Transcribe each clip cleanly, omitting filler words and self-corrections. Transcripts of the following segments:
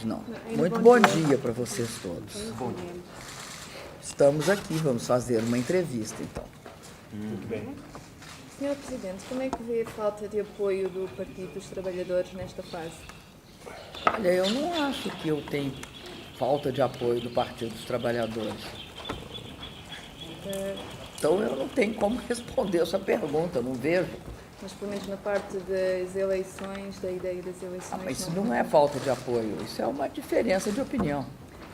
não. Muito bom dia para vocês todos. Bom dia. Estamos aqui, vamos fazer uma entrevista, então. Muito bem. Senhor Presidente, como é que vê a falta de apoio do Partido dos Trabalhadores nesta fase? Olha, eu não acho que eu tenho falta de apoio do Partido dos Trabalhadores. Então eu não tenho como responder essa pergunta, não vejo. Mas pelo menos na parte das eleições, da ideia das eleições... Mas isso não é falta de apoio, isso é uma diferença de opinião.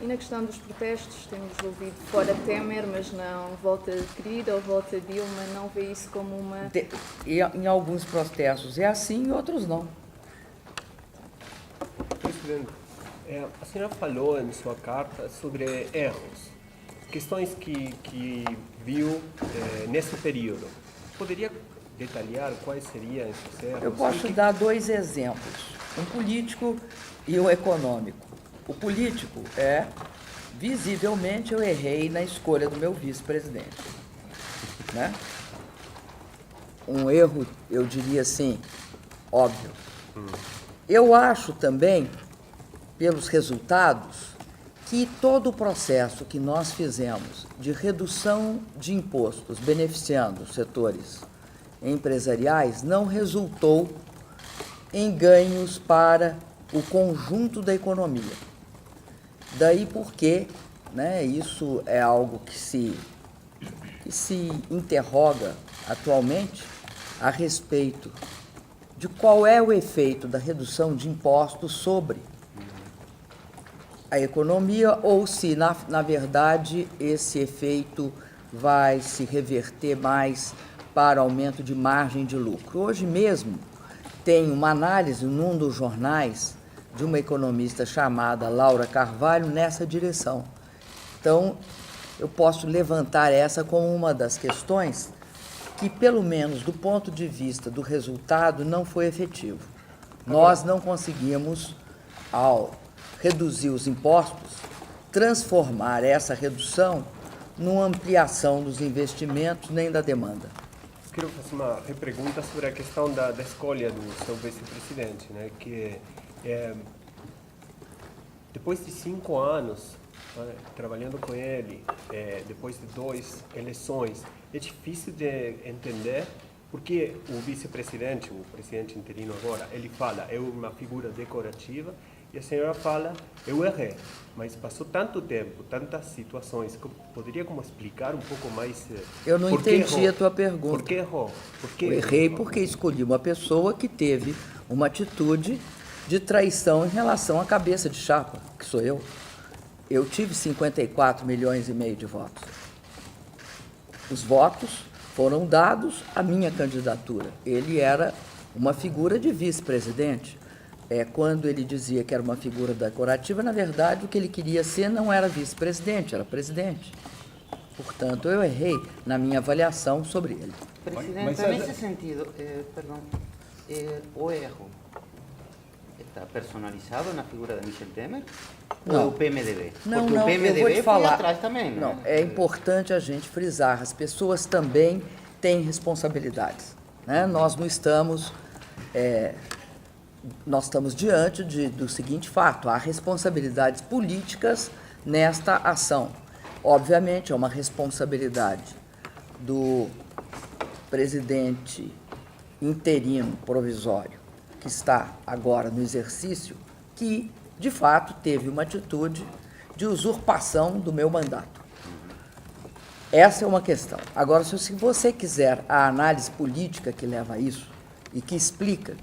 E na questão dos protestos, temos ouvido fora Temer, mas não volta querida ou volta Dilma, não vê isso como uma... E em alguns protestos é assim, em outros não. Presidente, a senhora falou em sua carta sobre erros, questões que viu nesse período. Poderia detalhar quais seriam esses erros? Eu posso dar dois exemplos, um político e um econômico. O político visivelmente eu errei na escolha do meu vice-presidente, né? Um erro, eu diria assim, óbvio. Eu acho também, pelos resultados, que todo o processo que nós fizemos de redução de impostos beneficiando os setores empresariais não resultou em ganhos para o conjunto da economia. Daí porque, né, isso é algo que se interroga atualmente a respeito de qual é o efeito da redução de impostos sobre a economia ou se, na verdade, esse efeito vai se reverter mais para aumento de margem de lucro. Hoje mesmo tem uma análise num dos jornais de uma economista chamada Laura Carvalho nessa direção. Então, eu posso levantar essa como uma das questões que, pelo menos do ponto de vista do resultado, não foi efetivo. Nós não conseguimos, ao reduzir os impostos, transformar essa redução numa ampliação dos investimentos nem da demanda. Quero fazer uma repergunta sobre a questão da escolha do seu vice-presidente, né? Que depois de 5 anos trabalhando com ele, depois de 2 eleições, é difícil de entender porque o vice-presidente, o presidente interino agora, ele fala, é uma figura decorativa, e a senhora fala, eu errei, mas passou tanto tempo, tantas situações, poderia como explicar um pouco mais? Eu não entendi a tua pergunta. Por que errou? Eu errei porque escolhi uma pessoa que teve uma atitude de traição em relação à cabeça de chapa, que sou eu. Eu tive 54 milhões e meio de votos. Os votos foram dados à minha candidatura. Ele era uma figura de vice-presidente. Quando ele dizia que era uma figura decorativa, na verdade, o que ele queria ser não era vice-presidente, era presidente. Portanto, eu errei na minha avaliação sobre ele. Presidente, nesse sentido, o erro está personalizado na figura de Michel Temer? Não. Ou o PMDB? Não, porque não, o PMDB eu vou te falar. foi atrás também, né? Não, é importante a gente frisar, as pessoas também têm responsabilidades, né? Nós não estamos... nós estamos diante do seguinte fato, há responsabilidades políticas nesta ação. Obviamente, é uma responsabilidade do presidente interino provisório, que está agora no exercício, que, de fato, teve uma atitude de usurpação do meu mandato. Essa é uma questão. Agora, se você quiser a análise política que leva a isso e que explica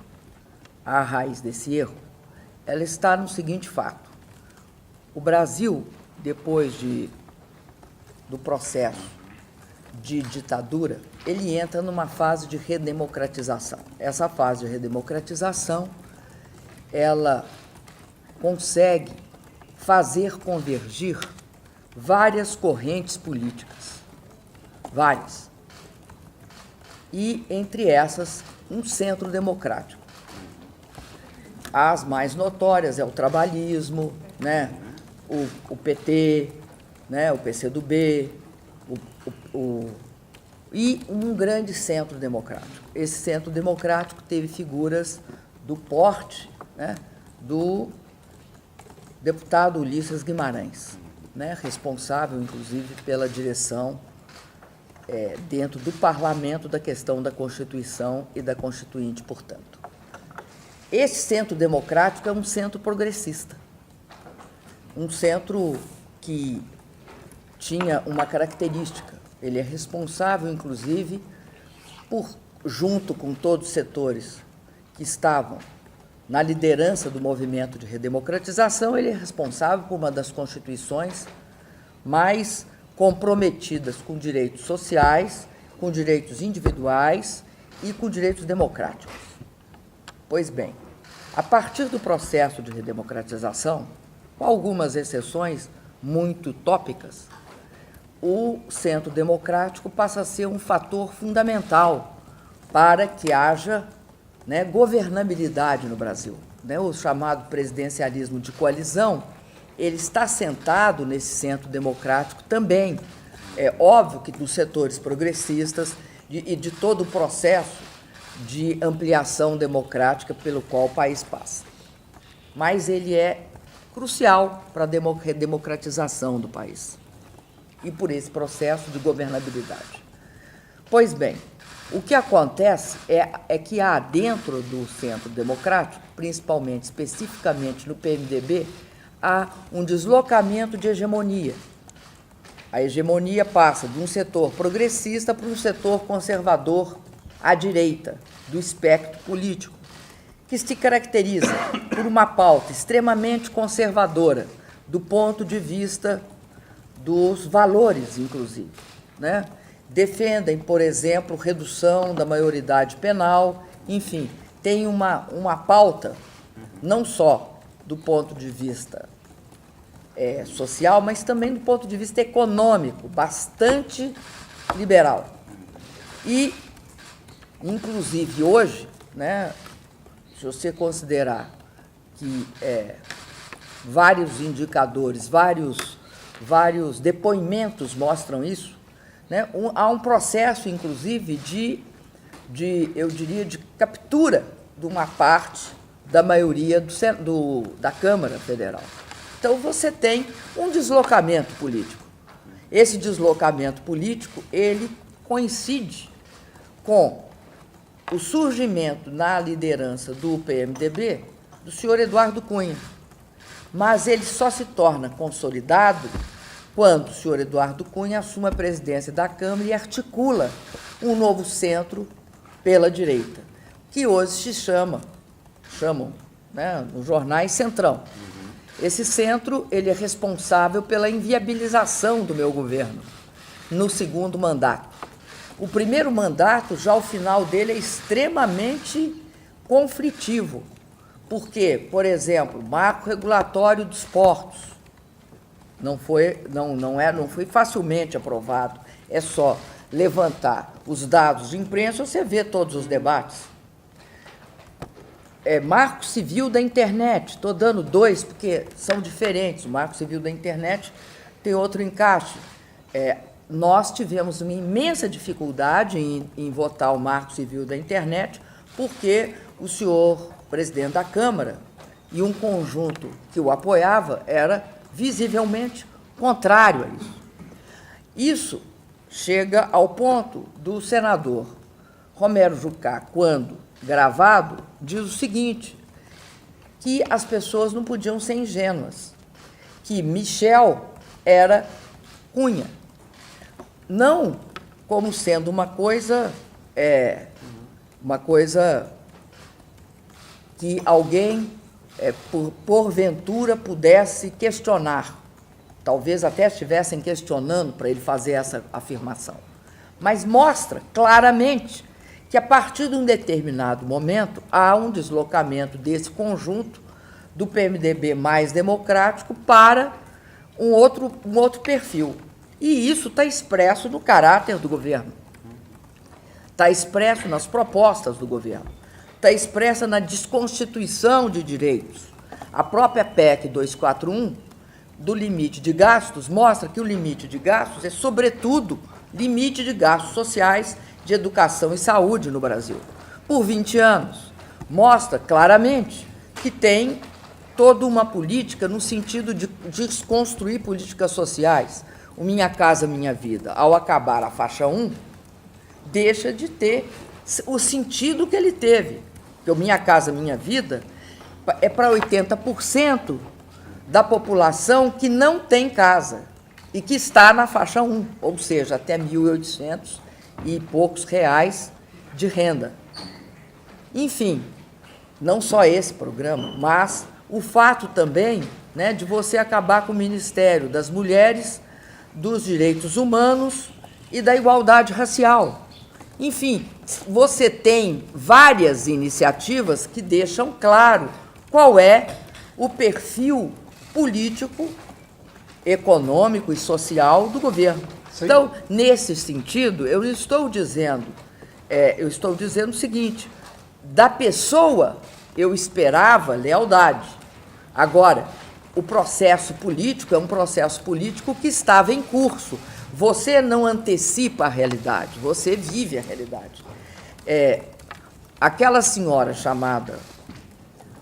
a raiz desse erro, ela está no seguinte fato. O Brasil, depois do processo de ditadura, ele entra numa fase de redemocratização. Essa fase de redemocratização, ela consegue fazer convergir várias correntes políticas, várias. E, entre essas, um centro democrático. As mais notórias é o trabalhismo, né? o PT, né? O PCdoB, e um grande centro democrático. Esse centro democrático teve figuras do porte, né? do deputado Ulisses Guimarães, né, responsável, inclusive, pela direção dentro do parlamento da questão da Constituição e da Constituinte, portanto. Esse centro democrático é um centro progressista, um centro que tinha uma característica. Ele é responsável, inclusive, por, junto com todos os setores que estavam na liderança do movimento de redemocratização, ele é responsável por uma das constituições mais comprometidas com direitos sociais, com direitos individuais e com direitos democráticos. Pois bem, a partir do processo de redemocratização, com algumas exceções muito tópicas, o centro democrático passa a ser um fator fundamental para que haja, né, governabilidade no Brasil. Né, o chamado presidencialismo de coalizão, ele está sentado nesse centro democrático também. É óbvio que dos setores progressistas e de todo o processo de ampliação democrática pelo qual o país passa. Mas ele é crucial para a democratização do país e por esse processo de governabilidade. Pois bem, o que acontece é que há dentro do centro democrático, principalmente, especificamente no PMDB, há um deslocamento de hegemonia. A hegemonia passa de um setor progressista para um setor conservador à direita do espectro político, que se caracteriza por uma pauta extremamente conservadora do ponto de vista dos valores, inclusive, né? Defendem, por exemplo, redução da maioridade penal, enfim, tem uma pauta não só do ponto de vista social, mas também do ponto de vista econômico, bastante liberal. E, inclusive, hoje, né, se você considerar que vários indicadores, vários depoimentos mostram isso, né, há um processo, inclusive, eu diria, de captura de uma parte da maioria da Câmara Federal. Então, você tem um deslocamento político. Esse deslocamento político, ele coincide com o surgimento na liderança do PMDB do senhor Eduardo Cunha. Mas ele só se torna consolidado quando o senhor Eduardo Cunha assume a presidência da Câmara e articula um novo centro pela direita, que hoje se chamam, né, nos jornais, Centrão. Esse centro, ele é responsável pela inviabilização do meu governo no segundo mandato. O primeiro mandato, já o final dele é extremamente conflitivo, porque, por exemplo, marco regulatório dos portos não foi facilmente aprovado. É só levantar os dados de imprensa, você vê todos os debates. Marco civil da internet, estou dando dois porque são diferentes. O marco civil da internet tem outro encaixe. Nós tivemos uma imensa dificuldade em votar o marco civil da internet, porque o senhor presidente da Câmara e um conjunto que o apoiava era visivelmente contrário a isso. Isso chega ao ponto do senador Romero Jucá, quando gravado, diz o seguinte, que as pessoas não podiam ser ingênuas, que Michel era Cunha, não como sendo uma coisa que alguém, porventura, pudesse questionar. Talvez até estivessem questionando para ele fazer essa afirmação. Mas mostra claramente que, a partir de um determinado momento, há um deslocamento desse conjunto do PMDB mais democrático para um outro perfil. E isso está expresso no caráter do governo, está expresso nas propostas do governo, está expressa na desconstituição de direitos. A própria PEC 241, do limite de gastos, mostra que o limite de gastos é, sobretudo, limite de gastos sociais de educação e saúde no Brasil. Por 20 anos, mostra claramente que tem toda uma política no sentido de desconstruir políticas sociais. O Minha Casa Minha Vida, ao acabar a faixa 1, deixa de ter o sentido que ele teve. Porque o Minha Casa Minha Vida é para 80% da população que não tem casa e que está na faixa 1, ou seja, até 1.800 e poucos reais de renda. Enfim, não só esse programa, mas o fato também, né, de você acabar com o Ministério das Mulheres, dos Direitos Humanos e da Igualdade Racial. Enfim, você tem várias iniciativas que deixam claro qual é o perfil político, econômico e social do governo. Sim. Então, nesse sentido, eu estou dizendo o seguinte: da pessoa eu esperava lealdade. Agora, o processo político é um processo político que estava em curso. Você não antecipa a realidade, você vive a realidade. Aquela senhora chamada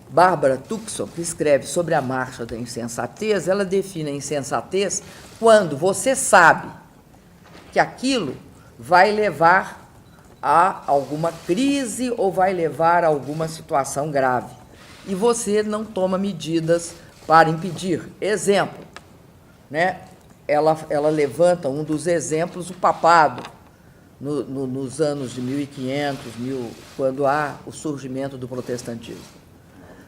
Bárbara Tuxon, que escreve sobre a marcha da insensatez, ela define a insensatez quando você sabe que aquilo vai levar a alguma crise ou vai levar a alguma situação grave, e você não toma medidas para impedir. Exemplo, né? Ela levanta um dos exemplos, o papado, nos anos de 1500, quando há o surgimento do protestantismo.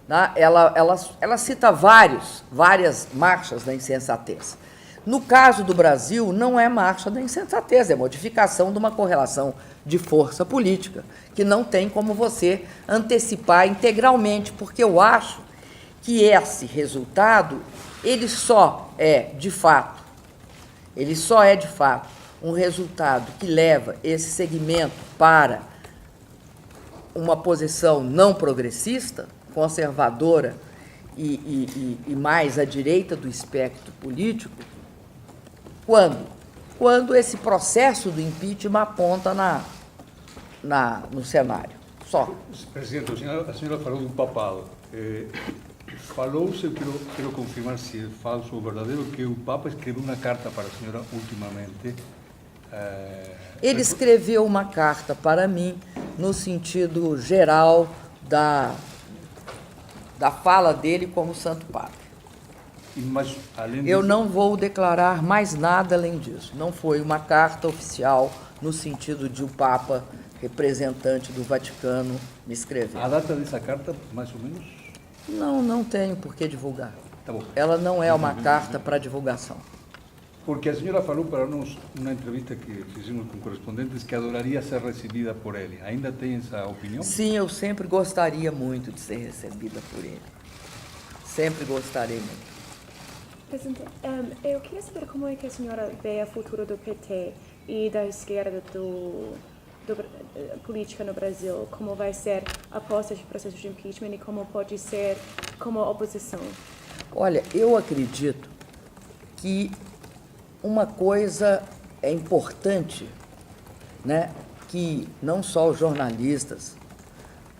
Né? Ela cita várias marchas da insensatez. No caso do Brasil, não é marcha da insensatez, é modificação de uma correlação de força política, que não tem como você antecipar integralmente, porque eu acho que esse resultado, ele só é de fato um resultado que leva esse segmento para uma posição não progressista, conservadora e mais à direita do espectro político, quando esse processo do impeachment aponta no cenário. Só. Presidente, a senhora falou do papado. Falou-se, eu quero confirmar se é falso ou verdadeiro, que o Papa escreveu uma carta para a senhora ultimamente. Ele escreveu uma carta para mim no sentido geral da fala dele como Santo Padre. Mas, além Eu disso, não vou declarar mais nada além disso. Não foi uma carta oficial no sentido de o Papa, representante do Vaticano, me escrever. a data dessa carta, mais ou menos? Não tenho por que divulgar. Tá bom. Ela não é uma carta para divulgação. Porque a senhora falou para nós, numa entrevista que fizemos com correspondentes, que adoraria ser recebida por ele. Ainda tem essa opinião? Sim, eu sempre gostaria muito de ser recebida por ele. Sempre gostarei muito. Presidente, eu queria saber como é que a senhora vê o futuro do PT e da esquerda política no Brasil, como vai ser após esse processo de impeachment e como pode ser como oposição. Olha, eu acredito que uma coisa é importante, né, que não só os jornalistas,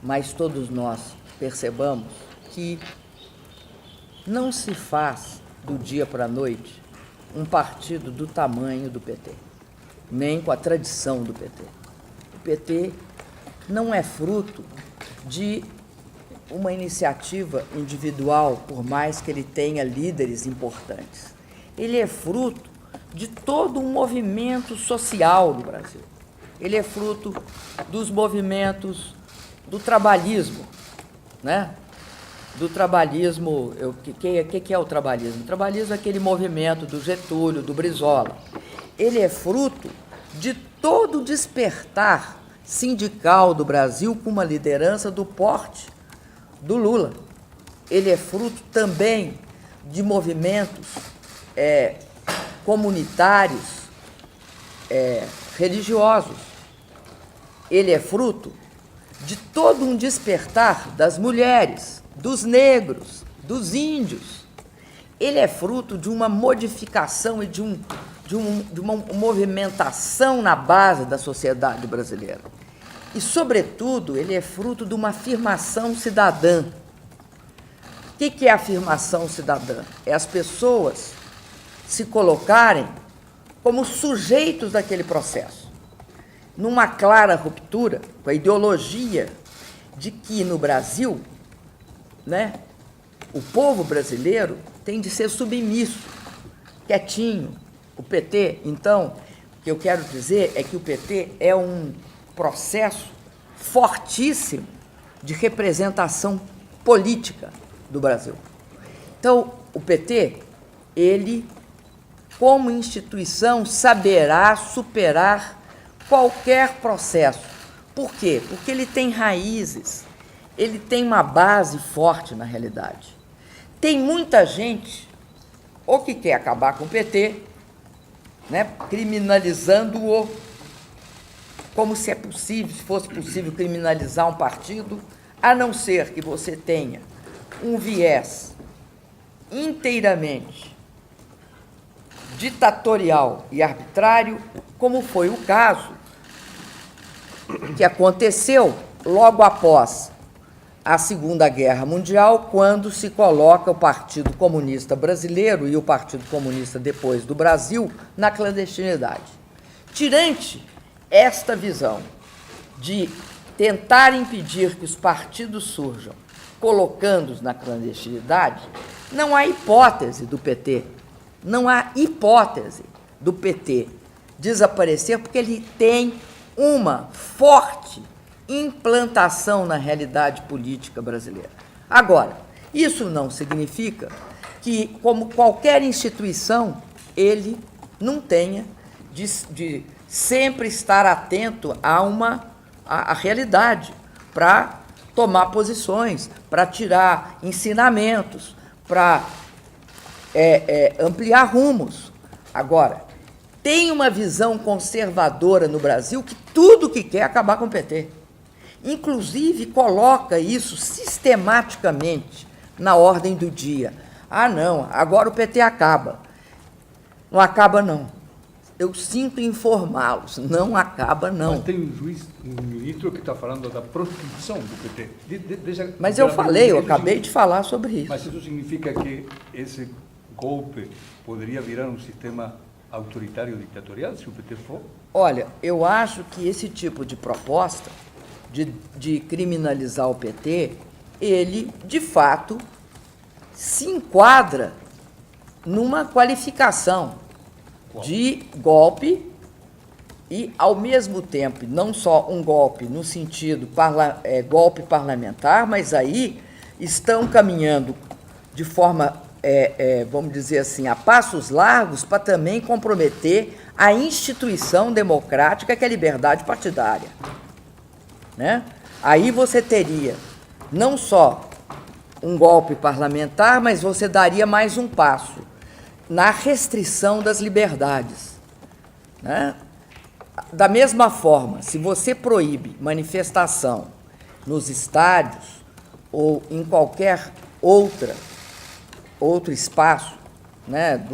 mas todos nós percebamos que não se faz do dia para a noite um partido do tamanho do PT, nem com a tradição do PT. O PT não é fruto de uma iniciativa individual, por mais que ele tenha líderes importantes. Ele é fruto de todo um movimento social no Brasil. Ele é fruto dos movimentos do trabalhismo, né? Do trabalhismo, o que é o trabalhismo? O trabalhismo é aquele movimento do Getúlio, do Brizola. Ele é fruto de todo o despertar sindical do Brasil com uma liderança do porte do Lula. Ele é fruto também de movimentos comunitários, religiosos. Ele é fruto de todo um despertar das mulheres, dos negros, dos índios. Ele é fruto de uma modificação e de uma movimentação na base da sociedade brasileira. E, sobretudo, ele é fruto de uma afirmação cidadã que é afirmação cidadã? É as pessoas se colocarem como sujeitos daquele processo, numa clara ruptura com a ideologia de que no Brasil, né, o povo brasileiro tem de ser submisso, quietinho. O PT, então, o que eu quero dizer é que o PT é um processo fortíssimo de representação política do Brasil. Então, o PT, ele, como instituição, saberá superar qualquer processo. Por quê? Porque ele tem raízes, ele tem uma base forte na realidade. Tem muita gente, ou que quer acabar com o PT, né, criminalizando-o, como se fosse possível criminalizar um partido, a não ser que você tenha um viés inteiramente ditatorial e arbitrário, como foi o caso que aconteceu logo após a Segunda Guerra Mundial, quando se coloca o Partido Comunista Brasileiro e o Partido Comunista depois do Brasil na clandestinidade. Tirante esta visão de tentar impedir que os partidos surjam colocando-os na clandestinidade, não há hipótese do PT, não há hipótese do PT desaparecer, porque ele tem uma forte implantação na realidade política brasileira. Agora, isso não significa que, como qualquer instituição, ele não tenha de sempre estar atento à realidade, para tomar posições, para tirar ensinamentos, para ampliar rumos. Agora, tem uma visão conservadora no Brasil que tudo que quer é acabar com o PT. Inclusive, coloca isso sistematicamente na ordem do dia. Ah, não, agora o PT acaba. Não acaba, não. Eu sinto informá-los, não acaba, não. Mas tem um ministro que está falando da proscrição do PT. Mas eu falei, eu acabei de falar sobre isso. Mas isso significa que esse golpe poderia virar um sistema autoritário ditatorial, se o PT for? Olha, eu acho que esse tipo de proposta de criminalizar o PT, ele, de fato, se enquadra numa qualificação de golpe e, ao mesmo tempo, não só um golpe no sentido golpe parlamentar, mas aí estão caminhando de forma, vamos dizer assim, a passos largos para também comprometer a instituição democrática que é a liberdade partidária. Né? Aí você teria não só um golpe parlamentar, mas você daria mais um passo na restrição das liberdades. Né? Da mesma forma, se você proíbe manifestação nos estádios ou em qualquer outro espaço, né,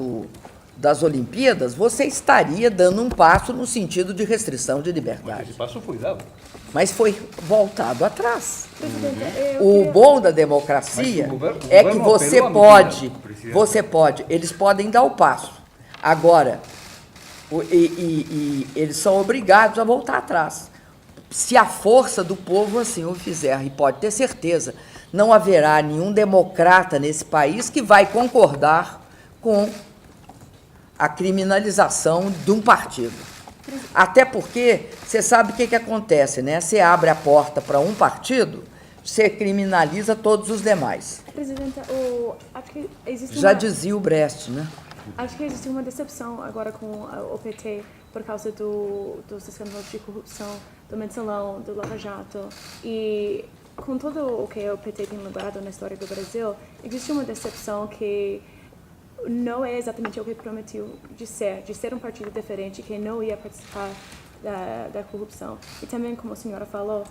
das Olimpíadas, você estaria dando um passo no sentido de restrição de liberdade. Mas esse passo foi dado. Mas foi voltado atrás. Presidente, O bom da democracia Mas é que você apelou à medida, presidente. eles podem dar o passo. Agora, eles são obrigados a voltar atrás. Se a força do povo assim o fizer, e pode ter certeza, não haverá nenhum democrata nesse país que vai concordar com a criminalização de um partido. Até porque, você sabe o que acontece, né? Você abre a porta para um partido, você criminaliza todos os demais. Presidenta, acho que existe Já dizia o Brecht, né? Acho que existe uma decepção agora com o PT por causa dos escândalos de corrupção, do Mensalão, do Lava Jato. E com tudo o que o PT tem logrado na história do Brasil, existe uma decepção que não é exatamente o que prometeu de ser um partido diferente, que não ia participar da corrupção. E também, como a senhora falou,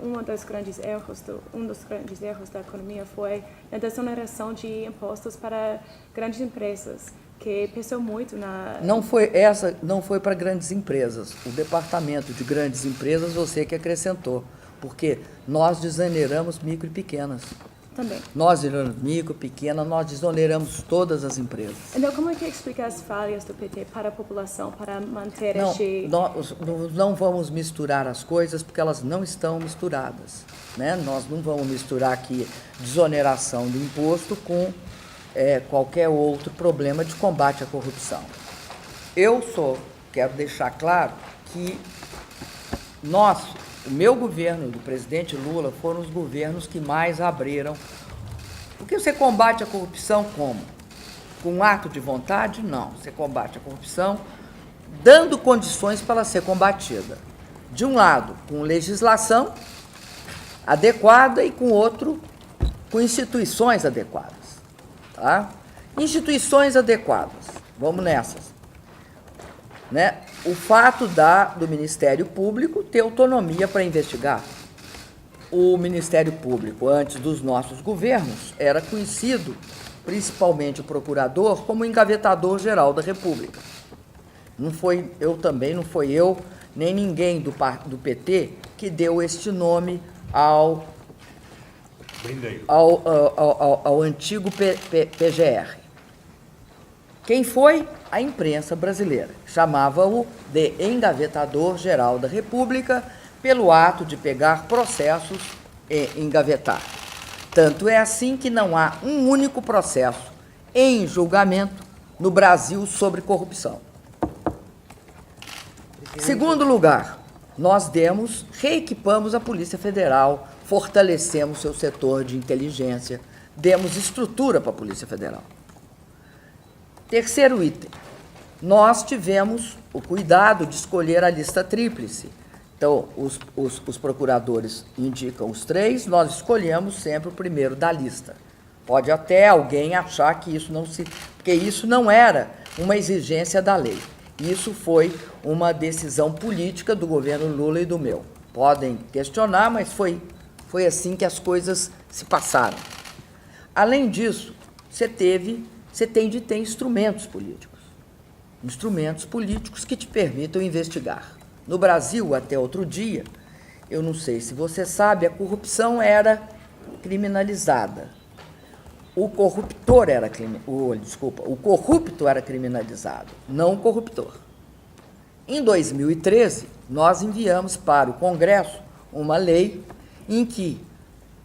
um dos grandes erros da economia foi a desoneração de impostos para grandes empresas, que pesou muito na... Não foi para grandes empresas. O departamento de grandes empresas, você que acrescentou, porque nós desoneramos micro e pequenas. Também. Nós, micro, pequena, nós desoneramos todas as empresas. Então, como é que explica as falhas do PT para a população, para manter Não, este... nós não vamos misturar as coisas porque elas não estão misturadas, né? Nós não vamos misturar aqui desoneração do imposto com qualquer outro problema de combate à corrupção. Quero deixar claro que o meu governo e do presidente Lula foram os governos que mais abriram. Porque você combate a corrupção como? Com um ato de vontade? Não. Você combate a corrupção dando condições para ela ser combatida. De um lado, com legislação adequada e com outro, com instituições adequadas. Tá? Instituições adequadas. Vamos nessas. Né? O fato do Ministério Público ter autonomia para investigar. O Ministério Público, antes dos nossos governos, era conhecido, principalmente o procurador, como engavetador geral da República. Não foi eu, nem ninguém do PT que deu este nome ao antigo PGR. Quem foi? A imprensa brasileira. Chamava-o de engavetador geral da República pelo ato de pegar processos e engavetar. Tanto é assim que não há um único processo em julgamento no Brasil sobre corrupção. Segundo lugar, nós reequipamos a Polícia Federal, fortalecemos seu setor de inteligência, demos estrutura para a Polícia Federal. Terceiro item, nós tivemos o cuidado de escolher a lista tríplice. Então, os procuradores indicam os 3, nós escolhemos sempre o primeiro da lista. Pode até alguém achar que isso porque isso não era uma exigência da lei. Isso foi uma decisão política do governo Lula e do meu. Podem questionar, mas foi assim que as coisas se passaram. Além disso, você tem de ter instrumentos políticos que te permitam investigar. No Brasil, até outro dia, eu não sei se você sabe, a corrupção era criminalizada. O corrupto era criminalizado, não o corruptor. Em 2013, nós enviamos para o Congresso uma lei em que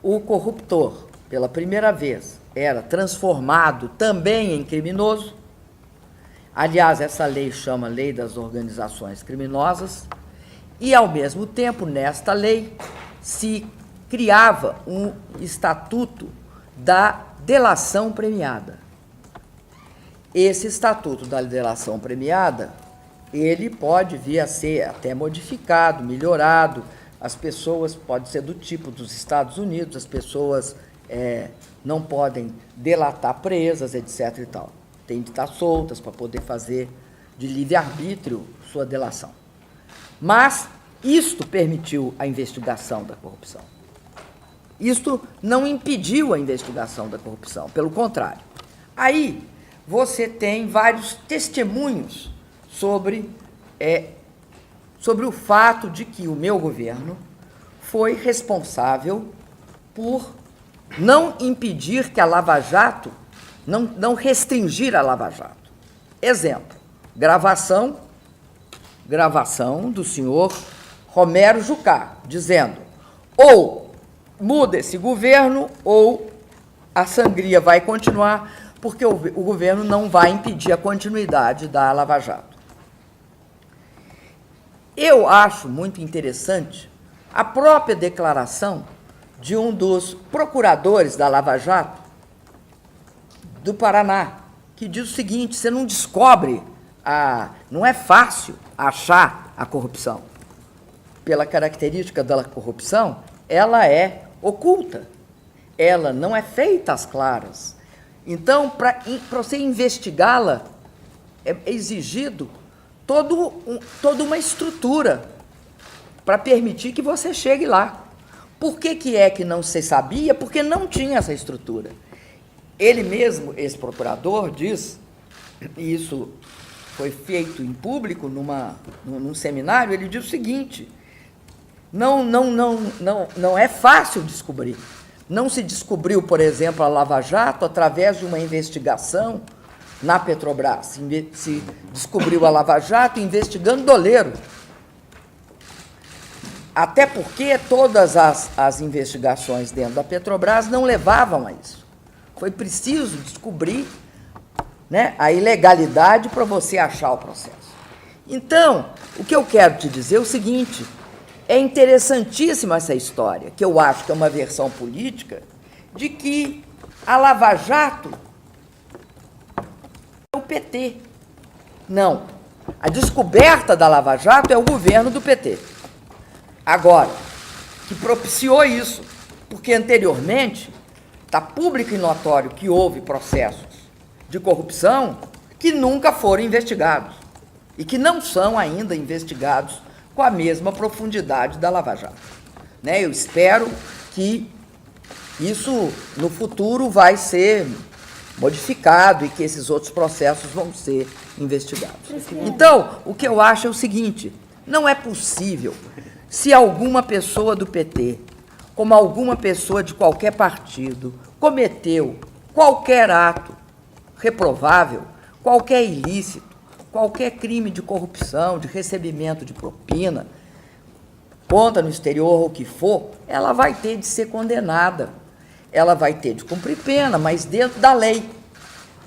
o corruptor, pela primeira vez, era transformado também em criminoso. Aliás, essa lei chama Lei das Organizações Criminosas, e, ao mesmo tempo, nesta lei, se criava um estatuto da delação premiada. Esse estatuto da delação premiada, ele pode vir a ser até modificado, melhorado. As pessoas, pode ser do tipo dos Estados Unidos, as pessoas não podem delatar presas, etc. e tal. Tem de estar soltas para poder fazer de livre-arbítrio sua delação. Mas isto permitiu a investigação da corrupção. Isto não impediu a investigação da corrupção, pelo contrário. Aí você tem vários testemunhos sobre o fato de que o meu governo foi responsável por não impedir que a Lava Jato, não restringir a Lava Jato. Exemplo, gravação do senhor Romero Jucá, dizendo: ou muda esse governo, ou a sangria vai continuar, porque o governo não vai impedir a continuidade da Lava Jato. Eu acho muito interessante a própria declaração de um dos procuradores da Lava Jato do Paraná, que diz o seguinte: você não descobre, não é fácil achar a corrupção. Pela característica da corrupção, ela é oculta, ela não é feita às claras. Então, para você investigá-la, é exigido toda uma estrutura para permitir que você chegue lá. Por que é que não se sabia? Porque não tinha essa estrutura. Ele mesmo, esse procurador, diz, e isso foi feito em público num seminário, ele diz o seguinte: não é fácil descobrir, Não se descobriu, por exemplo, a Lava Jato através de uma investigação na Petrobras. Se descobriu a Lava Jato investigando doleiro. Até porque todas as investigações dentro da Petrobras não levavam a isso. Foi preciso descobrir, né, a ilegalidade para você achar o processo. Então, o que eu quero te dizer é o seguinte: é interessantíssima essa história, que eu acho que é uma versão política, de que a Lava Jato é o PT. Não. A descoberta da Lava Jato é o governo do PT. Agora, que propiciou isso, porque anteriormente está público e notório que houve processos de corrupção que nunca foram investigados e que não são ainda investigados com a mesma profundidade da Lava Jato. Né? Eu espero que isso, no futuro, vai ser modificado e que esses outros processos vão ser investigados. Então, o que eu acho é o seguinte: não é possível, se alguma pessoa do PT, como alguma pessoa de qualquer partido, cometeu qualquer ato reprovável, qualquer ilícito, qualquer crime de corrupção, de recebimento de propina, conta no exterior ou o que for, ela vai ter de ser condenada. Ela vai ter de cumprir pena, mas dentro da lei,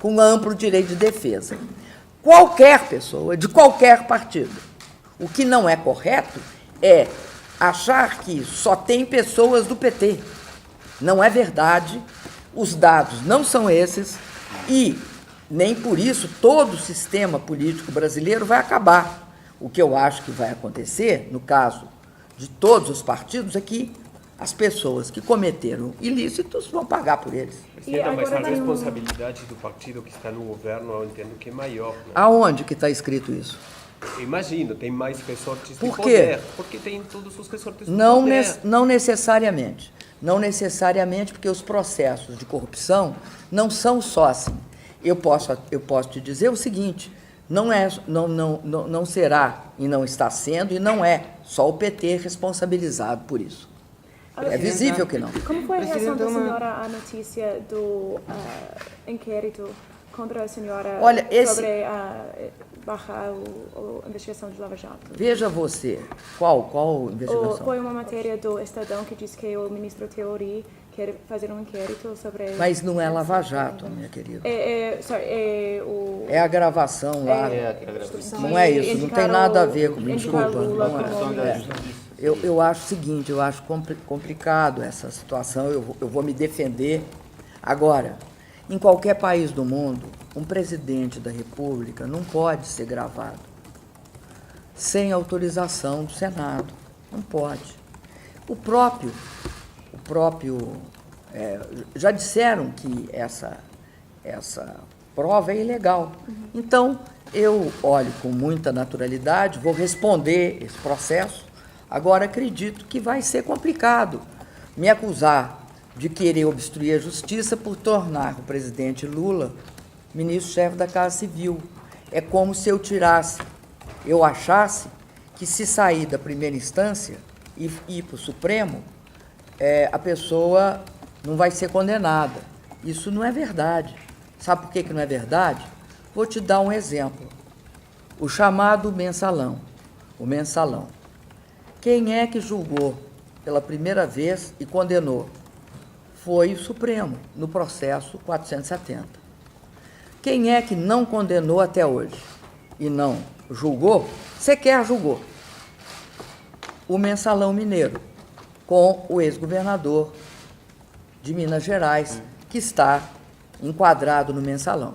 com amplo direito de defesa. Qualquer pessoa, de qualquer partido. O que não é correto é achar que só tem pessoas do PT. Não é verdade, os dados não são esses e nem por isso todo o sistema político brasileiro vai acabar. O que eu acho que vai acontecer, no caso de todos os partidos, é que as pessoas que cometeram ilícitos vão pagar por eles. Presidenta, mas agora a tem um- responsabilidade do partido que está no governo, eu entendo que é maior. Né? Aonde que está escrito isso? Imagino, tem mais resortes de Por quê? poder. Porque tem todos os resortes de Não, poder. não necessariamente. Não necessariamente, porque os processos de corrupção não são só assim. Eu posso te dizer o seguinte: não será e não está sendo e não é só o PT responsabilizado por isso. É visível que não. Como foi a reação da Presidente, senhora à notícia do inquérito contra a senhora Olha, sobre barrar a investigação de Lava Jato? Veja você, qual investigação? Foi uma matéria do Estadão que diz que o ministro Teori quer fazer um inquérito sobre... Mas não é Lava Jato, minha querida. É É a gravação lá. Não é isso, não tem nada a ver comigo, desculpa. Não é. Eu acho o seguinte, eu acho complicado essa situação, eu vou me defender. Agora, em qualquer país do mundo, um presidente da República não pode ser gravado sem autorização do Senado. Não pode. O próprio já disseram que essa prova é ilegal. Então, eu olho com muita naturalidade, vou responder esse processo. Agora, acredito que vai ser complicado me acusar de querer obstruir a justiça por tornar o presidente Lula ministro-chefe da Casa Civil. É como se eu achasse que se sair da primeira instância e ir para o Supremo, a pessoa não vai ser condenada. Isso não é verdade. Sabe por que não é verdade? Vou te dar um exemplo. O chamado mensalão. O mensalão. Quem é que julgou pela primeira vez e condenou? Foi o Supremo, no processo 470. Quem é que não condenou até hoje e não julgou? Sequer julgou. O mensalão mineiro, com o ex-governador de Minas Gerais, que está enquadrado no mensalão.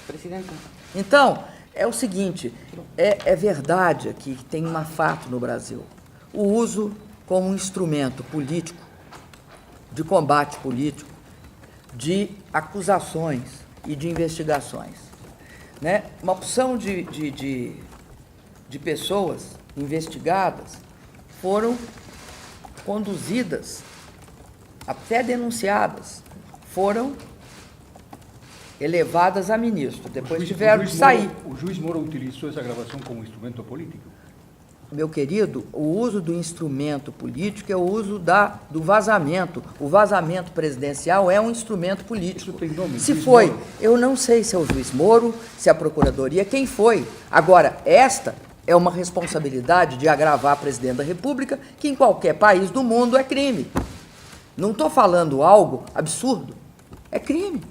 Presidente. Então, é o seguinte, é verdade aqui que tem um fato no Brasil. O uso como um instrumento político, de combate político, de acusações e de investigações. Né? Uma opção de pessoas investigadas foram conduzidas, até denunciadas, foram elevadas a ministro, depois tiveram de sair. O juiz Moro utilizou essa gravação como instrumento político? meu querido, o uso do instrumento político é o uso do vazamento. O vazamento presidencial é um instrumento político. Isso tem nome, Se juiz foi, Moro. eu não sei se é o juiz Moro, se é a Procuradoria, quem foi. Agora, esta é uma responsabilidade de agravar a presidente da República, que em qualquer país do mundo é crime. Não estou falando algo absurdo. É crime.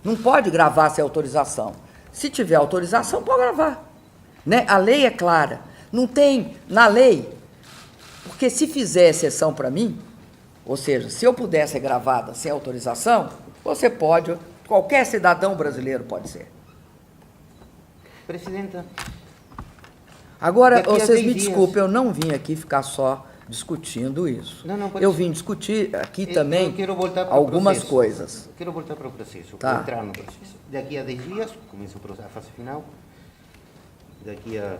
Não pode gravar sem autorização. Se tiver autorização, pode gravar. Né? A lei é clara. Não tem na lei, porque se fizer exceção para mim, ou seja, se eu puder ser gravada sem autorização, você pode, qualquer cidadão brasileiro pode ser. Presidenta, Agora, daqui a vocês 10 me dias- desculpem, eu não vim aqui ficar só discutindo isso. Não, pode Eu ser. vim discutir aqui Eu também quero voltar para o algumas processo. coisas. Quero voltar para o processo, Tá. entrar no processo. Daqui a 10 dias, começa a fase final. Daqui a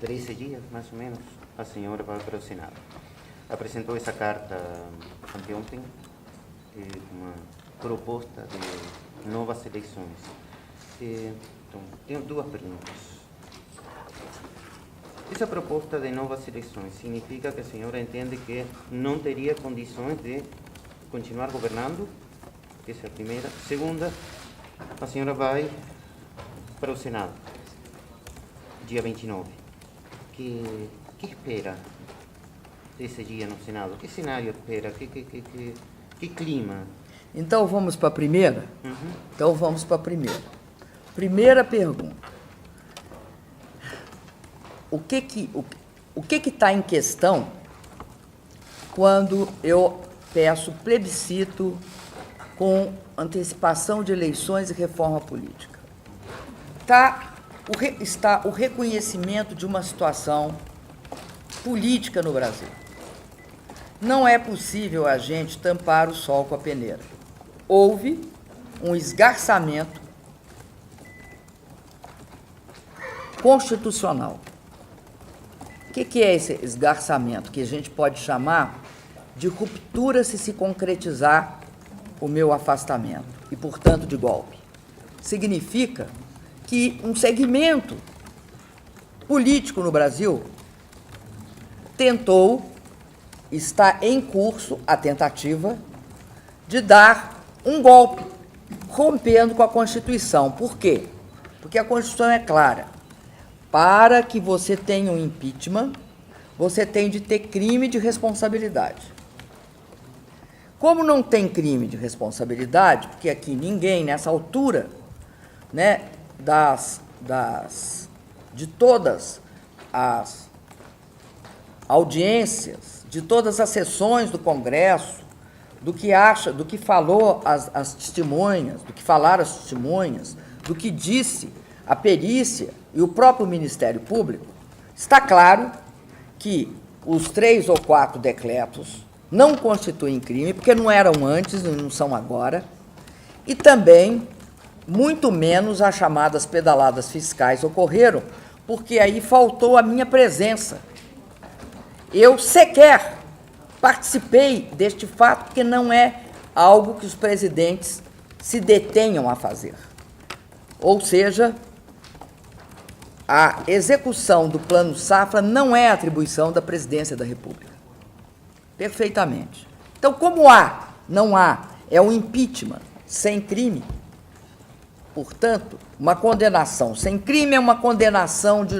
13 dias, mais ou menos, a senhora vai para o Senado. Apresentou essa carta anteontem, uma proposta de novas eleições. Então, tenho duas perguntas. Essa proposta de novas eleições significa que a senhora entende que não teria condições de continuar governando? Essa é a primeira. Segunda, a senhora vai para o Senado, dia 29. Que espera desse dia no Senado? Que cenário espera? Que clima? Então, vamos para a primeira? Uhum. Então, vamos para a primeira. Primeira pergunta. O que está em questão quando eu peço plebiscito com antecipação de eleições e reforma política? Está o reconhecimento de uma situação política no Brasil. Não é possível a gente tampar o sol com a peneira. Houve um esgarçamento constitucional. O que é esse esgarçamento? Que a gente pode chamar de ruptura se concretizar o meu afastamento e, portanto, de golpe. Significa que um segmento político no Brasil está em curso a tentativa de dar um golpe, rompendo com a Constituição. Por quê? Porque a Constituição é clara. Para que você tenha um impeachment, você tem de ter crime de responsabilidade. Como não tem crime de responsabilidade, porque aqui ninguém, nessa altura, né, de todas as audiências, de todas as sessões do Congresso, do que falou as testemunhas, do que falaram as testemunhas, do que disse a perícia e o próprio Ministério Público, está claro que os 3 ou 4 decretos não constituem crime, porque não eram antes e não são agora, e também, muito menos, as chamadas pedaladas fiscais ocorreram, porque aí faltou a minha presença. Eu sequer participei deste fato, porque não é algo que os presidentes se detenham a fazer. Ou seja, a execução do Plano Safra não é atribuição da Presidência da República. Perfeitamente. Então, como não há, é um impeachment sem crime. Portanto, uma condenação sem crime é uma condenação de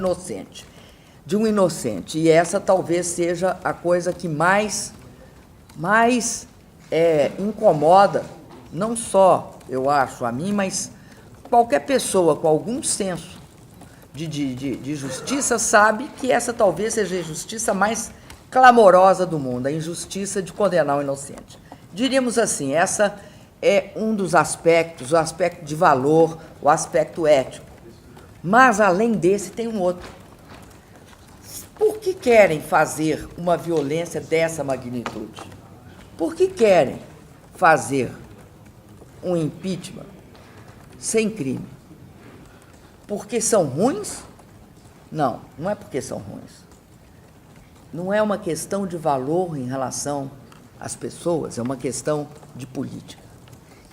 um inocente. E essa talvez seja a coisa que mais incomoda, não só, eu acho, a mim, mas qualquer pessoa com algum senso de justiça sabe que essa talvez seja a injustiça mais clamorosa do mundo, a injustiça de condenar o inocente. Diríamos assim, essa é um dos aspectos, o aspecto de valor, o aspecto ético. Mas, além desse, tem um outro. Por que querem fazer uma violência dessa magnitude? Por que querem fazer um impeachment sem crime? Porque são ruins? Não, não é porque são ruins. Não é uma questão de valor em relação às pessoas, é uma questão de política.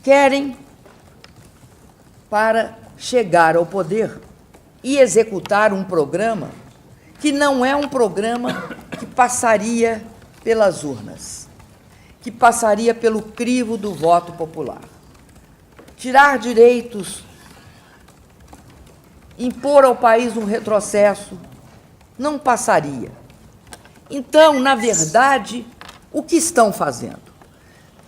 Querem para chegar ao poder e executar um programa que não é um programa que passaria pelas urnas, que passaria pelo crivo do voto popular. Tirar direitos, impor ao país um retrocesso, não passaria. Então, na verdade, o que estão fazendo?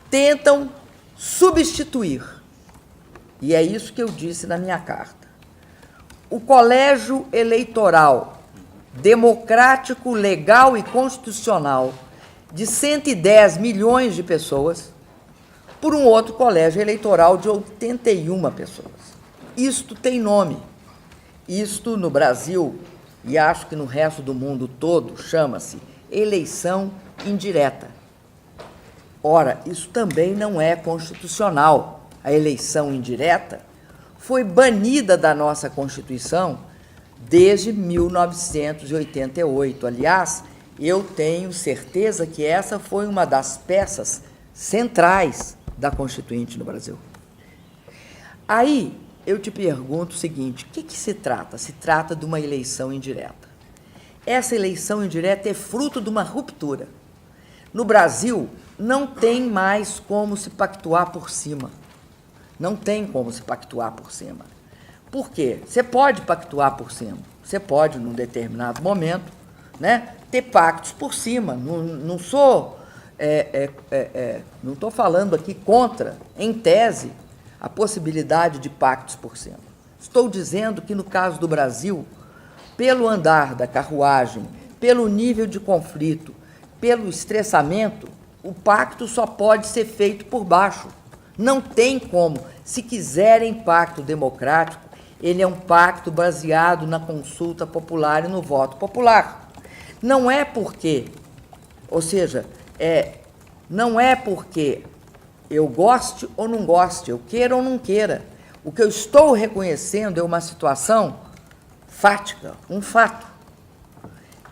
Tentam substituir, e é isso que eu disse na minha carta, o colégio eleitoral democrático, legal e constitucional de 110 milhões de pessoas por um outro colégio eleitoral de 81 pessoas. Isto tem nome. Isto no Brasil, e acho que no resto do mundo todo, chama-se eleição indireta. Ora, isso também não é constitucional. A eleição indireta foi banida da nossa Constituição desde 1988. Aliás, eu tenho certeza que essa foi uma das peças centrais da Constituinte no Brasil. Aí, eu te pergunto o seguinte, o que se trata? Se trata de uma eleição indireta. Essa eleição indireta é fruto de uma ruptura. No Brasil, não tem mais como se pactuar por cima. Não tem como se pactuar por cima. Por quê? Você pode pactuar por cima. Você pode, num determinado momento, né, ter pactos por cima. Não sou... não estou falando aqui contra, em tese, a possibilidade de pactos por cima. Estou dizendo que, no caso do Brasil, pelo andar da carruagem, pelo nível de conflito, pelo estressamento, o pacto só pode ser feito por baixo. Não tem como. Se quiserem pacto democrático, ele é um pacto baseado na consulta popular e no voto popular. Não é porque, ou seja, não é porque eu goste ou não goste, eu queira ou não queira. O que eu estou reconhecendo é uma situação fática, um fato.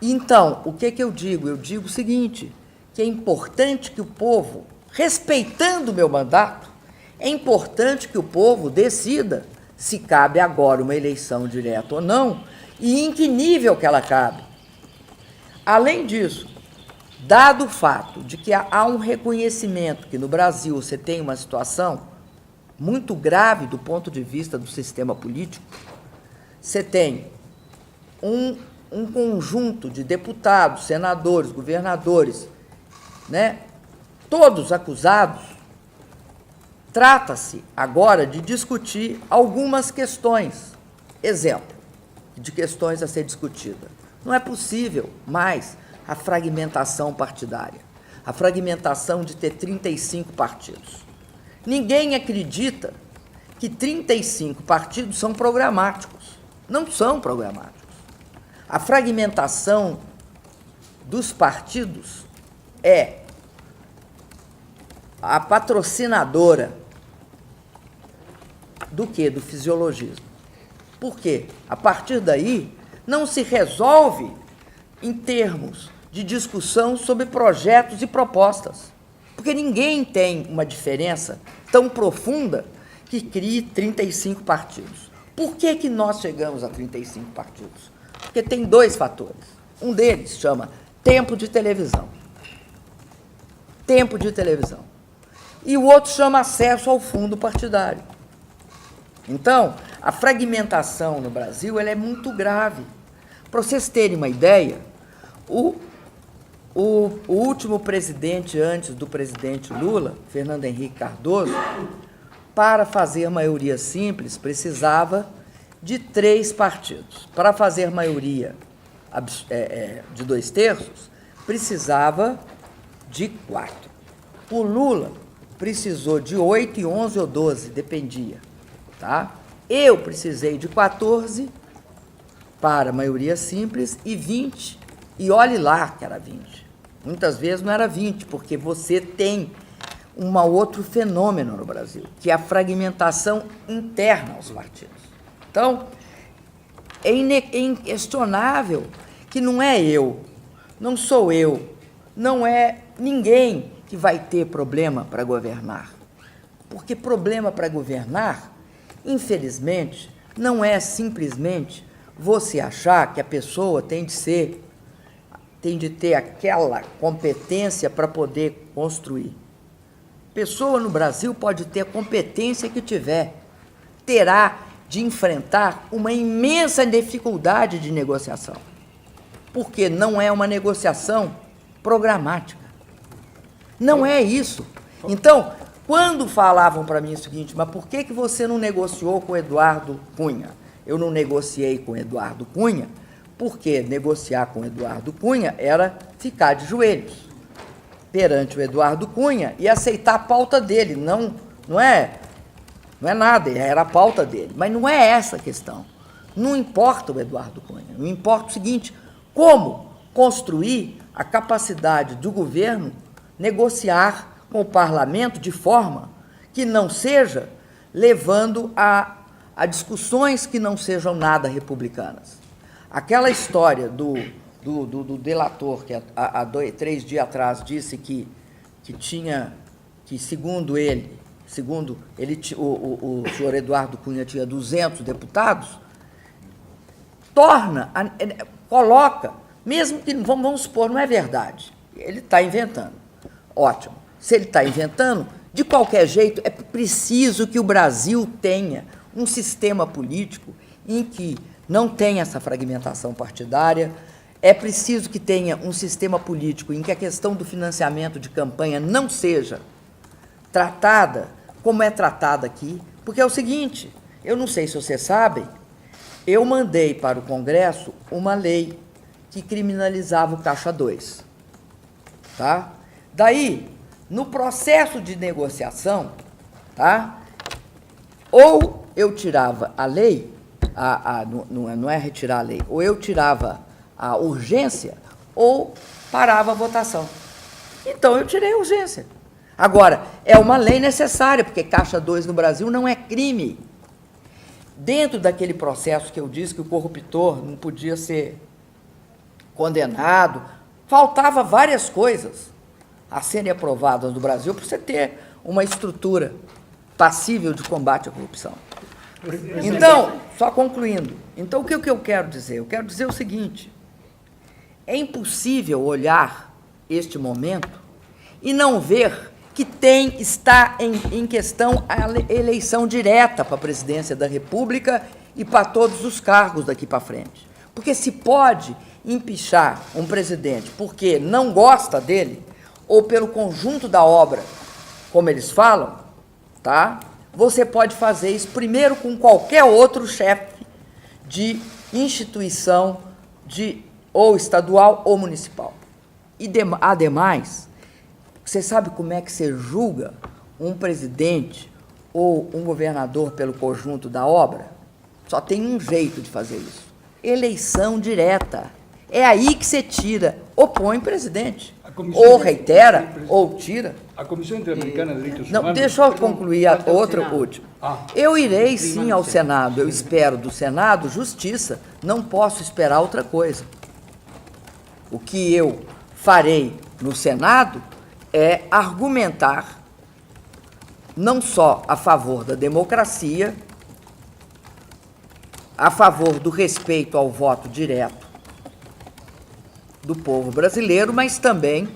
Então, o que eu digo? Eu digo o seguinte, que é importante que o povo, respeitando o meu mandato, é importante que o povo decida se cabe agora uma eleição direta ou não e em que nível que ela cabe. Além disso, dado o fato de que há um reconhecimento que no Brasil você tem uma situação muito grave do ponto de vista do sistema político, você tem um conjunto de deputados, senadores, governadores, né, todos acusados, trata-se agora de discutir algumas questões. Exemplo de questões a ser discutida. Não é possível mais a fragmentação partidária, a fragmentação de ter 35 partidos. Ninguém acredita que 35 partidos são programáticos. Não são programáticos. A fragmentação dos partidos é a patrocinadora do quê? Do fisiologismo. Por quê? A partir daí, não se resolve em termos de discussão sobre projetos e propostas. Porque ninguém tem uma diferença tão profunda que crie 35 partidos. Por que nós chegamos a 35 partidos? Porque tem dois fatores. Um deles chama tempo de televisão. Tempo de televisão. E o outro chama acesso ao fundo partidário. Então, a fragmentação no Brasil ela é muito grave. Para vocês terem uma ideia, o último presidente antes do presidente Lula, Fernando Henrique Cardoso, para fazer maioria simples, precisava de 3 partidos. Para fazer maioria de 2/3, precisava de 4. O Lula precisou de 8 e 11 ou 12, dependia. Tá? Eu precisei de 14 para maioria simples e 20, e olhe lá que era 20. Muitas vezes não era 20, porque você tem um outro fenômeno no Brasil, que é a fragmentação interna aos partidos. Então, é inquestionável que não é eu, não sou eu, não é ninguém que vai ter problema para governar. Porque problema para governar, infelizmente, não é simplesmente você achar que a pessoa tem de ter aquela competência para poder construir. Pessoa no Brasil pode ter a competência que tiver, terá de enfrentar uma imensa dificuldade de negociação, porque não é uma negociação programática. Não é isso. Então, quando falavam para mim o seguinte, mas por que você não negociou com o Eduardo Cunha? Eu não negociei com o Eduardo Cunha, porque negociar com o Eduardo Cunha era ficar de joelhos perante o Eduardo Cunha e aceitar a pauta dele. Não é nada, era a pauta dele. Mas não é essa a questão. Não importa o Eduardo Cunha. Não importa o seguinte, como construir a capacidade do governo negociar com o parlamento de forma que não seja levando a discussões que não sejam nada republicanas. Aquela história do delator que há 3 dias atrás disse que segundo ele, o senhor Eduardo Cunha tinha 200 deputados, coloca, mesmo que, vamos supor, não é verdade, ele está inventando. Ótimo. Se ele está inventando, de qualquer jeito, é preciso que o Brasil tenha um sistema político em que não tenha essa fragmentação partidária, é preciso que tenha um sistema político em que a questão do financiamento de campanha não seja tratada como é tratada aqui, porque é o seguinte, eu não sei se vocês sabem, eu mandei para o Congresso uma lei que criminalizava o Caixa 2, tá? Daí, no processo de negociação, tá? Ou eu tirava a lei, não é retirar a lei, ou eu tirava a urgência, ou parava a votação. Então, eu tirei a urgência. Agora, é uma lei necessária, porque Caixa 2 no Brasil não é crime. Dentro daquele processo que eu disse que o corruptor não podia ser condenado, faltava várias coisas a serem aprovadas no Brasil para você ter uma estrutura passível de combate à corrupção. Então, só concluindo, então o que eu quero dizer? Eu quero dizer o seguinte, é impossível olhar este momento e não ver que está em questão a eleição direta para a presidência da República e para todos os cargos daqui para frente. Porque se pode empichar um presidente porque não gosta dele, ou pelo conjunto da obra, como eles falam, tá? Você pode fazer isso primeiro com qualquer outro chefe de instituição ou estadual ou municipal. E, ademais, você sabe como é que você julga um presidente ou um governador pelo conjunto da obra? Só tem um jeito de fazer isso. Eleição direta. É aí que você tira, ou põe presidente, ou reitera, ou tira. A Comissão Interamericana de Direitos Humanos... Não, deixa eu concluir a outra última. Eu irei sim ao Senado, eu espero do Senado justiça, não posso esperar outra coisa. O que eu farei no Senado é argumentar não só a favor da democracia, a favor do respeito ao voto direto do povo brasileiro, mas também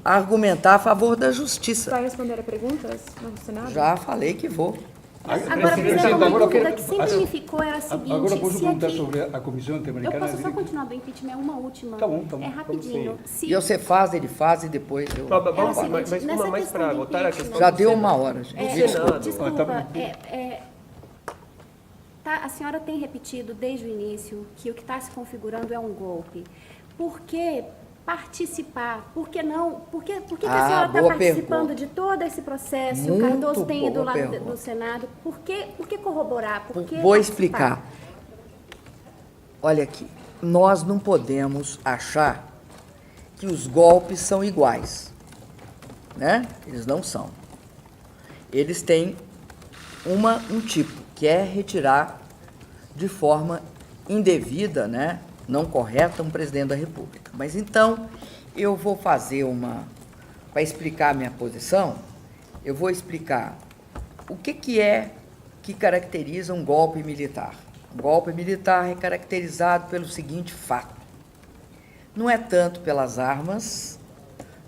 argumentar a favor da justiça. Vai responder a perguntas no Senado? Já falei que vou. Agora, presidente, uma dúvida que sempre me ficou era a seguinte... Agora posso se perguntar aqui... sobre a Comissão Interamericana Eu posso de só Direitos... continuar do impeachment, uma última. Tá bom. É rapidinho. Se... E você faz, ele faz, e depois eu... Vamos, É o mas seguinte, uma nessa mais questão para do votar a impeachment- questão Já do deu Senado. uma hora, gente. Senado. Desculpa, Tá a senhora tem repetido desde o início que o que está se configurando é um golpe. Por que participar? Por que não? Por que a senhora está boa participando pergunta. de todo esse processo? Muito O Cardoso tem ido boa lá pergunta. do Senado. Por que corroborar? Por que Vou participar? explicar. Olha aqui, nós não podemos achar que os golpes são iguais, né? Eles não são. Eles têm um tipo, que é retirar de forma indevida, né? Não correta, um presidente da República. Mas então, eu vou fazer para explicar a minha posição, eu vou explicar o que caracteriza um golpe militar. Um golpe militar é caracterizado pelo seguinte fato: não é tanto pelas armas,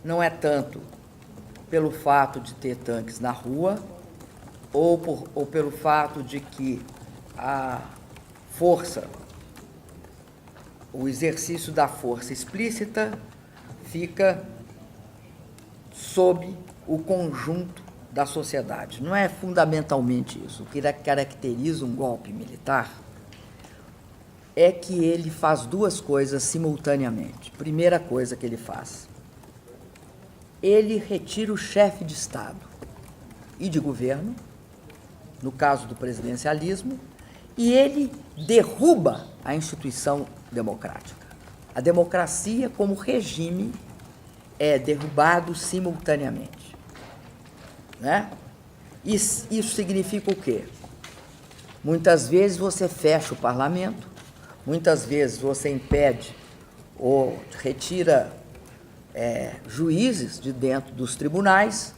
não é tanto pelo fato de ter tanques na rua, ou pelo fato de que a força, o exercício da força explícita fica sob o conjunto da sociedade. Não é fundamentalmente isso. O que caracteriza um golpe militar é que ele faz duas coisas simultaneamente. Primeira coisa que ele faz: ele retira o chefe de Estado e de governo, no caso do presidencialismo, e ele derruba a instituição democrática. A democracia, como regime, é derrubado simultaneamente. Né? Isso significa o quê? Muitas vezes você fecha o parlamento, muitas vezes você impede ou retira juízes de dentro dos tribunais,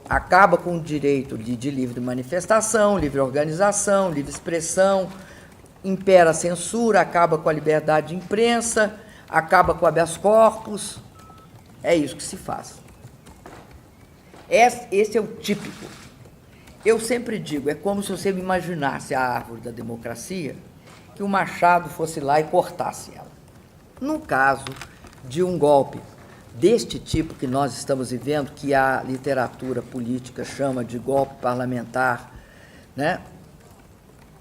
acaba com o direito de livre manifestação, livre organização, livre expressão, impera a censura, acaba com a liberdade de imprensa, acaba com o habeas corpus. É isso que se faz. Esse é o típico. Eu sempre digo, é como se você imaginasse a árvore da democracia, que o machado fosse lá e cortasse ela. No caso de um golpe deste tipo que nós estamos vivendo, que a literatura política chama de golpe parlamentar, né?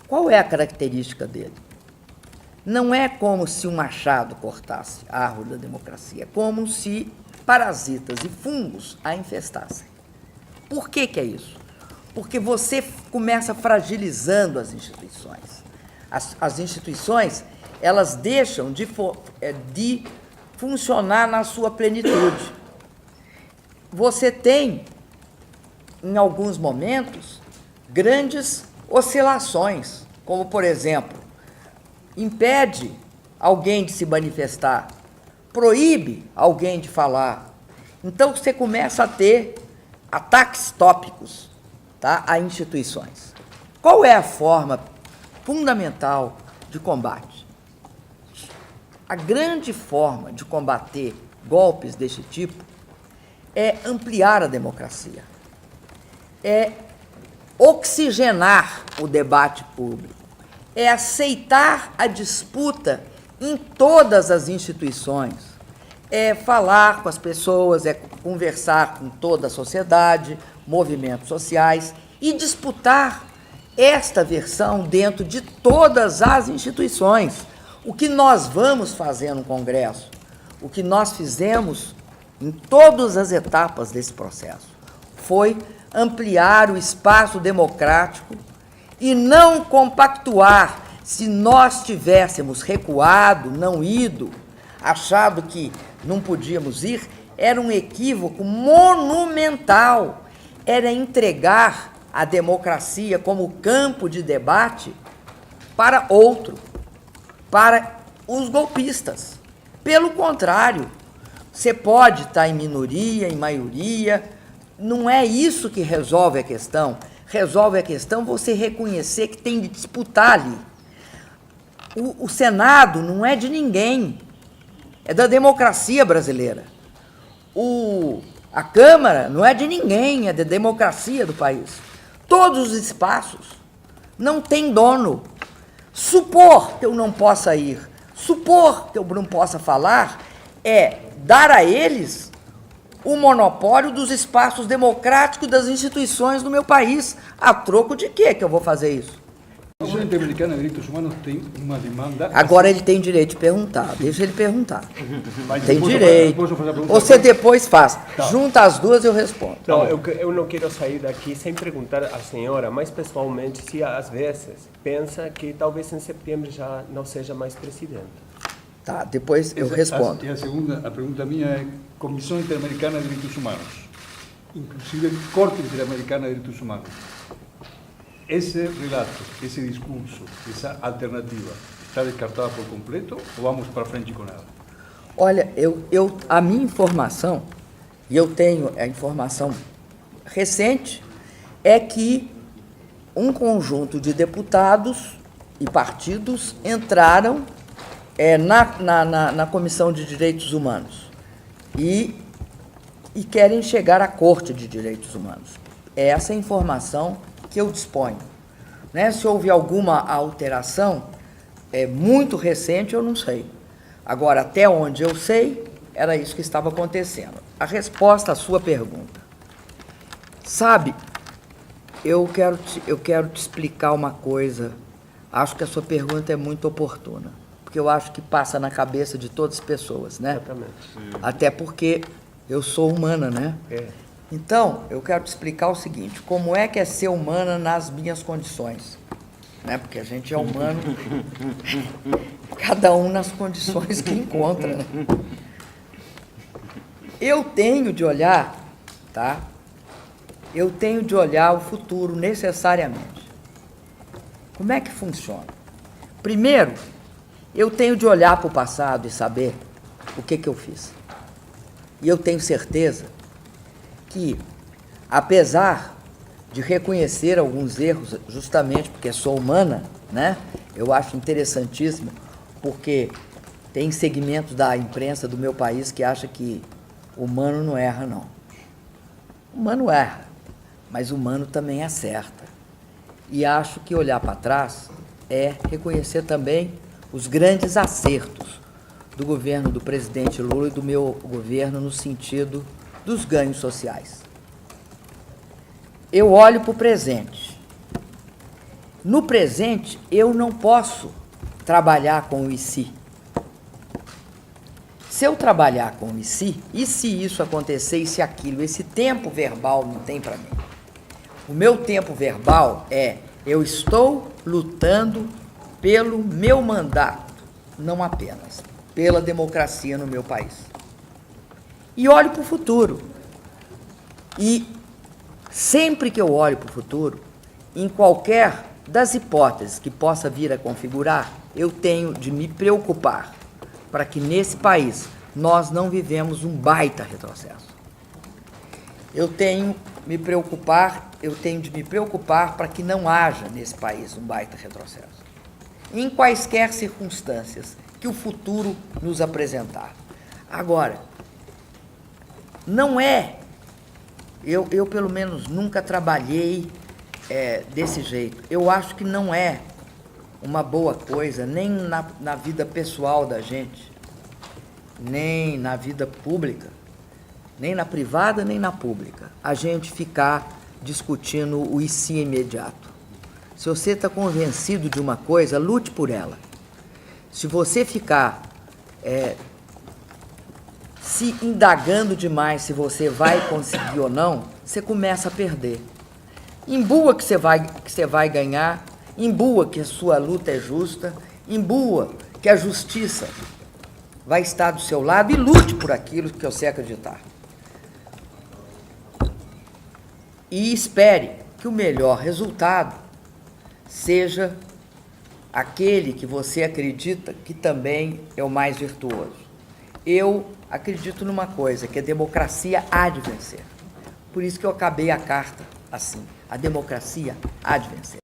Qual é a característica dele? Não é como se um machado cortasse a árvore da democracia, é como se parasitas e fungos a infestassem. Por que que é isso? Porque você começa fragilizando as instituições. As instituições, elas deixam de funcionar na sua plenitude. Você tem, em alguns momentos, grandes oscilações, como, por exemplo, impede alguém de se manifestar, proíbe alguém de falar. Então, você começa a ter ataques tópicos, tá, a instituições. Qual é a forma fundamental de combate? A grande forma de combater golpes deste tipo é ampliar a democracia, é oxigenar o debate público, é aceitar a disputa em todas as instituições, é falar com as pessoas, é conversar com toda a sociedade, movimentos sociais, e disputar esta versão dentro de todas as instituições. O que nós vamos fazer no Congresso, o que nós fizemos em todas as etapas desse processo, foi ampliar o espaço democrático e não compactuar. Se nós tivéssemos recuado, não ido, achado que não podíamos ir, era um equívoco monumental. Era entregar a democracia como campo de debate para outro, para os golpistas. Pelo contrário, você pode estar em minoria, em maioria, não é isso que resolve a questão. Resolve a questão você reconhecer que tem de disputar ali. O Senado não é de ninguém, é da democracia brasileira. A Câmara não é de ninguém, é da democracia do país. Todos os espaços não têm dono. Supor que eu não possa ir, supor que eu não possa falar, é dar a eles o monopólio dos espaços democráticos das instituições do meu país. A troco de quê que eu vou fazer isso? A Comissão Interamericana de Direitos Humanos tem uma demanda... Agora ele tem direito de perguntar, deixa ele perguntar. Mas Tem depois direito. eu fazer a pergunta. Você depois faz. Tá. Junta as duas e eu respondo. Não, eu não quero sair daqui sem perguntar à senhora, mais pessoalmente, se às vezes pensa que talvez em setembro já não seja mais presidente. Tá, depois eu respondo. E a pergunta minha é: Comissão Interamericana de Direitos Humanos, inclusive Corte Interamericana de Direitos Humanos, esse relato, esse discurso, essa alternativa, está descartada por completo ou vamos para frente com ela? Olha, a minha informação, e eu tenho a informação recente, é que um conjunto de deputados e partidos entraram na Comissão de Direitos Humanos e querem chegar à Corte de Direitos Humanos. É essa informação que eu disponho. Né? Se houve alguma alteração, muito recente, eu não sei. Agora, até onde eu sei, era isso que estava acontecendo. A resposta à sua pergunta. Sabe, eu quero te explicar uma coisa. Acho que a sua pergunta é muito oportuna, porque eu acho que passa na cabeça de todas as pessoas, né? Exatamente. Até porque eu sou humana, né? É. Então, eu quero te explicar o seguinte, como é que é ser humana nas minhas condições, né? Porque a gente é humano, cada um nas condições que encontra, né? Eu tenho de olhar, tá? Eu tenho de olhar o futuro necessariamente. Como é que funciona? Primeiro, eu tenho de olhar para o passado e saber o que eu fiz. E eu tenho certeza que, apesar de reconhecer alguns erros, justamente porque sou humana, né? Eu acho interessantíssimo, porque tem segmentos da imprensa do meu país que acha que o humano não erra, não. O humano erra, mas o humano também acerta. E acho que olhar para trás é reconhecer também os grandes acertos do governo do presidente Lula e do meu governo no sentido dos ganhos sociais. Eu olho para o presente. No presente, eu não posso trabalhar com o e se. Se eu trabalhar com o e se isso acontecer, e se aquilo, esse tempo verbal não tem para mim. O meu tempo verbal eu estou lutando pelo meu mandato, não apenas pela democracia no meu país. E olho para o futuro. E sempre que eu olho para o futuro, em qualquer das hipóteses que possa vir a configurar, eu tenho de me preocupar para que nesse país nós não vivemos um baita retrocesso. Eu tenho de me preocupar para que não haja nesse país um baita retrocesso. Em quaisquer circunstâncias que o futuro nos apresentar. Agora, não é, eu pelo menos nunca trabalhei desse jeito. Eu acho que não é uma boa coisa, nem na vida pessoal da gente, nem na vida pública, nem na privada, nem na pública, a gente ficar discutindo o e se imediato. Se você está convencido de uma coisa, lute por ela. Se você ficar se indagando demais se você vai conseguir ou não, você começa a perder. Imbua que você vai ganhar, imbua que a sua luta é justa, imbua que a justiça vai estar do seu lado e lute por aquilo que você acreditar. E espere que o melhor resultado seja aquele que você acredita que também é o mais virtuoso. Eu acredito numa coisa, que a democracia há de vencer. Por isso que eu acabei a carta assim, a democracia há de vencer.